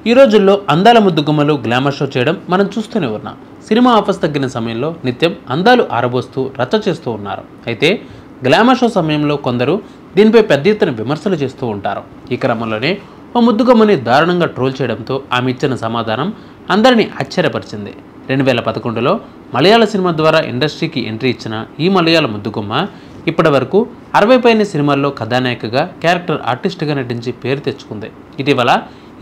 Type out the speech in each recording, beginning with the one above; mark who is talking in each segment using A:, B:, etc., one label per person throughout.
A: ఈ రోజుల్లో అందాల ముద్దుగుమ్మలు గ్లామర్ షో చేయడం మనం చూస్తూనే ఉన్నాం. సినిమా ఆఫర్స్ తగ్గిన సమయంలో నిత్యం అందాలు ఆరబోస్తూ రచ్చ చేస్తూ ఉన్నారు. అయితే గ్లామర్ షో సమయంలో కొందరు దీనిపై పెద్ద ఎత్తున విమర్శలు చేస్తూ ఉంటారు. ఈ క్రమంలోనే ఓ ముద్దుగుమ్మని దారుణంగా ట్రోల్ చేయడంతో ఆమె ఇచ్చిన సమాధానం అందరినీ ఆశ్చర్యపరిచింది. 2011లో మలయాళ సినిమా ద్వారా ఇండస్ట్రీకి ఎంట్రీ ఇచ్చిన ఈ మలయాళ ముద్దుగుమ్మ ఇప్పటి వరకు 60 పైన సినిమాల్లో కథానాయికగా, క్యారెక్టర్ ఆర్టిస్ట్గా నటించి పేరు తెచ్చుకుంది. ఇటీవల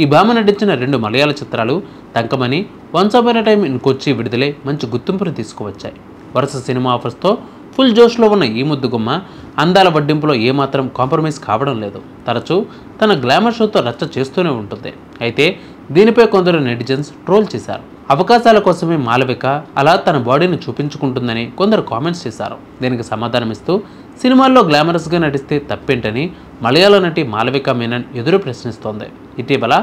A: ఈ భామ నటించిన 2 మలయాళ చిత్రాలు Thankamani, once upon a time in Kochi విడుదలై మంచి గుర్తింపును తీసుకువచ్చాయి. వరుస సినిమా ఆఫర్స్తో ఫుల్ జోష్లో ఉన్న ఈ ముద్దుగుమ్మ అందాల వడ్డింపులో ఏమాత్రం కాంప్రమైజ్ కావడం లేదు. తరచూ తన గ్లామర్ షోతో రచ్చ చేస్తూనే ఉంటుంది. అయితే దీనిపై కొందరు నెటిజన్స్ ట్రోల్ చేశారు. అవకాశాల కోసమే మాలవిక అలా తన బాడీని చూపించుకుంటుందని కొందరు కామెంట్స్ చేశారు. దీనికి సమాధానమిస్తూ సినిమాల్లో గ్లామరస్గా నటిస్తే తప్పేంటని మలయాళ నటి మాలవిక మేనన్ ఎదురు ప్రశ్నిస్తోంది. ఇటీవల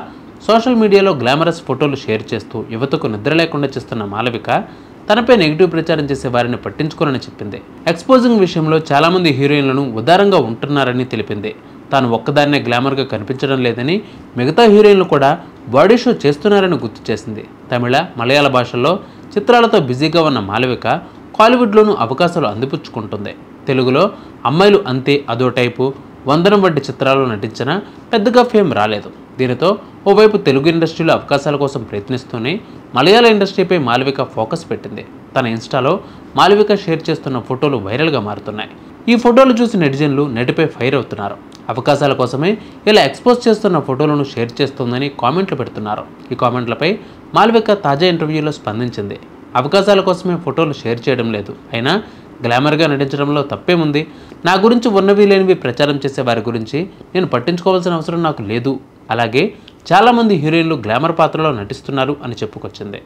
A: సోషల్ మీడియాలో గ్లామరస్ ఫోటోలు షేర్ చేస్తూ యువతకు నిద్ర లేకుండా చేస్తున్న మాలవిక తనపై నెగిటివ్ ప్రచారం చేసే వారిని పట్టించుకోనని చెప్పింది. ఎక్స్పోజింగ్ విషయంలో చాలామంది హీరోయిన్లను ఉదారంగా ఉంటున్నారని తెలిపింది. తాను ఒక్కదాన్నే గ్లామర్గా కనిపించడం లేదని, మిగతా హీరోయిన్లు కూడా బాడీ షో చేస్తున్నారని గుర్తు చేసింది. తమిళ, మలయాళ భాషల్లో చిత్రాలతో బిజీగా ఉన్న మాలవిక కాలీవుడ్లోనూ అవకాశాలు అందిపుచ్చుకుంటుంది. తెలుగులో అమ్మాయిలు అంతే, అదో టైపు, వందనం వంటి చిత్రాల్లో నటించినా పెద్దగా ఫేమ్ రాలేదు. దీనితో ఓవైపు తెలుగు ఇండస్ట్రీలో అవకాశాల కోసం ప్రయత్నిస్తూనే మలయాళ ఇండస్ట్రీపై మాలవిక ఫోకస్ పెట్టింది. తన ఇన్స్టాలో మాలవిక షేర్ చేస్తున్న ఫోటోలు వైరల్గా మారుతున్నాయి. ఈ ఫోటోలు చూసి నెటిజన్లు నెటిపై ఫైర్ అవుతున్నారు. అవకాశాల కోసమే ఇలా ఎక్స్పోజ్ చేస్తున్న ఫోటోలను షేర్ చేస్తుందని కామెంట్లు పెడుతున్నారు. ఈ కామెంట్లపై మాలవిక తాజా ఇంటర్వ్యూలో స్పందించింది. అవకాశాల కోసమే ఫోటోలు షేర్ చేయడం లేదు, అయినా గ్లామర్గా నటించడంలో తప్పేముంది? నా గురించి ఉన్నవి లేనివి ప్రచారం చేసే వారి గురించి నేను పట్టించుకోవాల్సిన అవసరం నాకు లేదు. అలాగే చాలామంది హీరోయిన్లు గ్లామర్ పాత్రలో నటిస్తున్నారు అని చెప్పుకొచ్చింది.